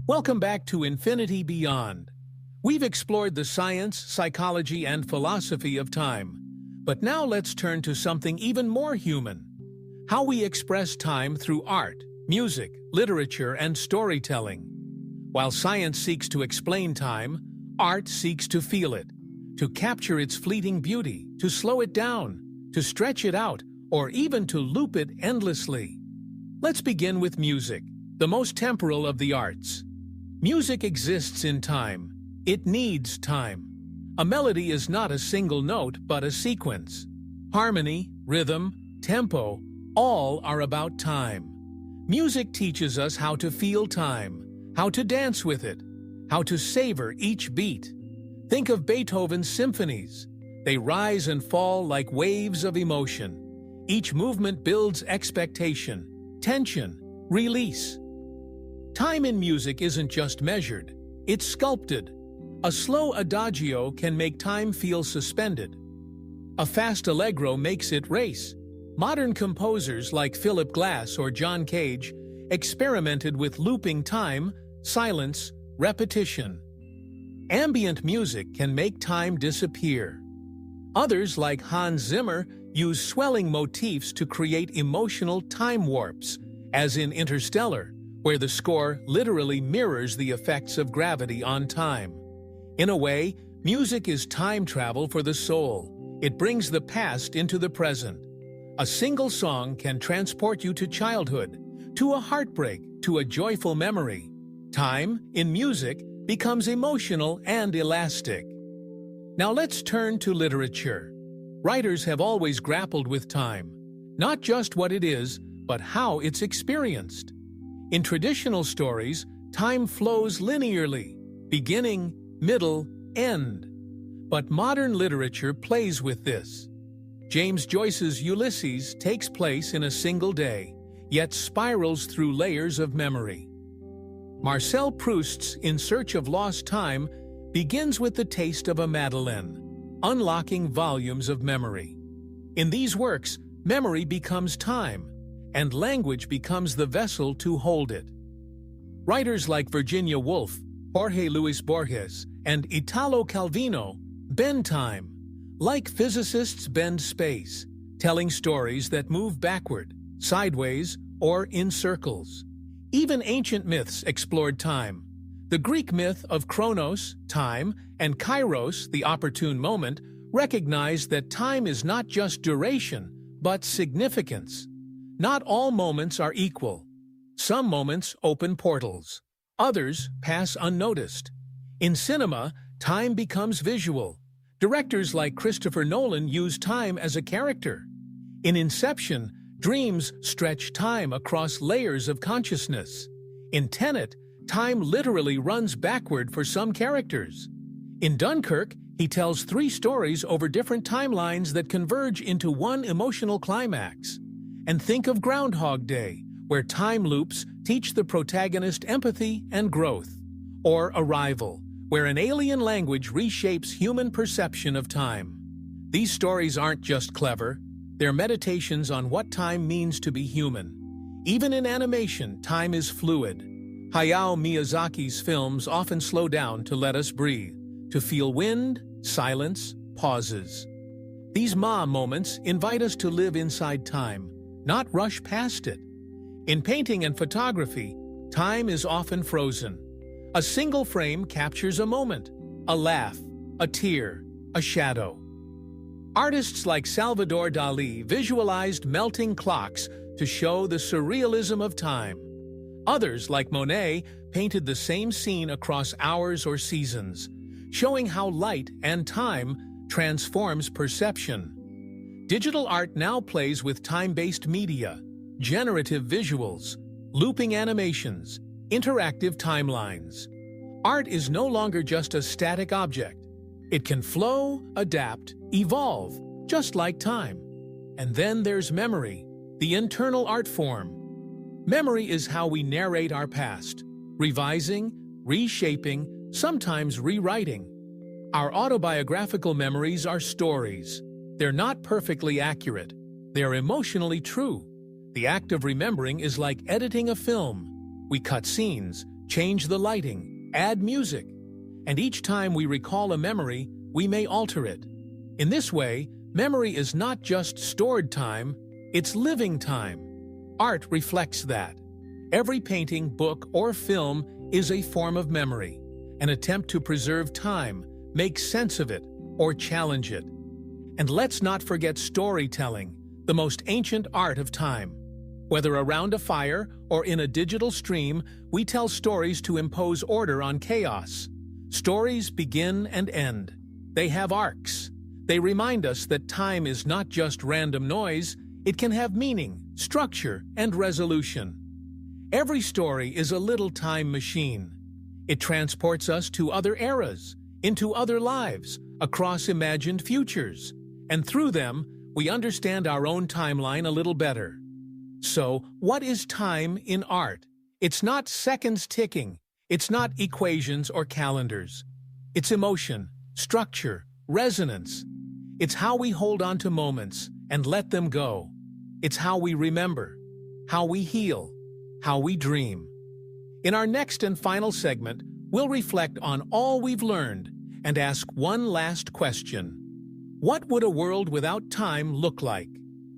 Welcome back to Infinity Beyond. We've explored the science, psychology, and philosophy of time. But now let's turn to something even more human: how we express time through art, music, literature, and storytelling. While science seeks to explain time, art seeks to feel it, to capture its fleeting beauty, to slow it down, to stretch it out, or even to loop it endlessly. Let's begin with music, the most temporal of the arts. Music exists in time. It needs time. A melody is not a single note, but a sequence. Harmony, rhythm, tempo, all are about time. Music teaches us how to feel time, how to dance with it, how to savor each beat. Think of Beethoven's symphonies. They rise and fall like waves of emotion. Each movement builds expectation, tension, release. Time in music isn't just measured, it's sculpted. A slow adagio can make time feel suspended. A fast allegro makes it race. Modern composers like Philip Glass or John Cage experimented with looping time, silence, repetition. Ambient music can make time disappear. Others, like Hans Zimmer, use swelling motifs to create emotional time warps, as in Interstellar, where the score literally mirrors the effects of gravity on time. In a way, music is time travel for the soul. It brings the past into the present. A single song can transport you to childhood, to a heartbreak, to a joyful memory. Time, in music, becomes emotional and elastic. Now let's turn to literature. Writers have always grappled with time, not just what it is, but how it's experienced. In traditional stories, time flows linearly, beginning, middle, end. But modern literature plays with this. James Joyce's Ulysses takes place in a single day, yet spirals through layers of memory. Marcel Proust's In Search of Lost Time begins with the taste of a madeleine, unlocking volumes of memory. In these works, memory becomes time, and language becomes the vessel to hold it. Writers like Virginia Woolf, Jorge Luis Borges, and Italo Calvino bend time, like physicists bend space, telling stories that move backward, sideways, or in circles. Even ancient myths explored time. The Greek myth of Chronos, time, and Kairos, the opportune moment, recognized that time is not just duration, but significance. Not all moments are equal. Some moments open portals. Others pass unnoticed. In cinema, time becomes visual. Directors like Christopher Nolan use time as a character. In Inception, dreams stretch time across layers of consciousness. In Tenet, time literally runs backward for some characters. In Dunkirk, he tells 3 stories over different timelines that converge into one emotional climax. And think of Groundhog Day, where time loops teach the protagonist empathy and growth. Or Arrival, where an alien language reshapes human perception of time. These stories aren't just clever, they're meditations on what time means to be human. Even in animation, time is fluid. Hayao Miyazaki's films often slow down to let us breathe, to feel wind, silence, pauses. These moments invite us to live inside time, not rush past it. In painting and photography, time is often frozen. A single frame captures a moment, a laugh, a tear, a shadow. Artists like Salvador Dalí visualized melting clocks to show the surrealism of time. Others, like Monet, painted the same scene across hours or seasons, showing how light and time transforms perception. Digital art now plays with time-based media, generative visuals, looping animations, interactive timelines. Art is no longer just a static object. It can flow, adapt, evolve, just like time. And then there's memory, the internal art form. Memory is how we narrate our past, revising, reshaping, sometimes rewriting. Our autobiographical memories are stories. They're not perfectly accurate. They're emotionally true. The act of remembering is like editing a film. We cut scenes, change the lighting, add music. And each time we recall a memory, we may alter it. In this way, memory is not just stored time, it's living time. Art reflects that. Every painting, book, or film is a form of memory, an attempt to preserve time, make sense of it, or challenge it. And let's not forget storytelling, the most ancient art of time. Whether around a fire or in a digital stream, we tell stories to impose order on chaos. Stories begin and end. They have arcs. They remind us that time is not just random noise, it can have meaning, structure, and resolution. Every story is a little time machine. It transports us to other eras, into other lives, across imagined futures. And through them, we understand our own timeline a little better. So, what is time in art? It's not seconds ticking. It's not equations or calendars. It's emotion, structure, resonance. It's how we hold on to moments and let them go. It's how we remember, how we heal, how we dream. In our next and final segment, we'll reflect on all we've learned and ask one last question. What would a world without time look like?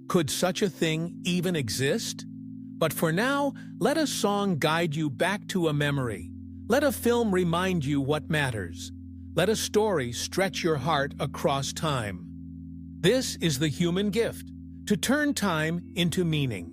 Could such a thing even exist? But for now, let a song guide you back to a memory. Let a film remind you what matters. Let a story stretch your heart across time. This is the human gift, to turn time into meaning.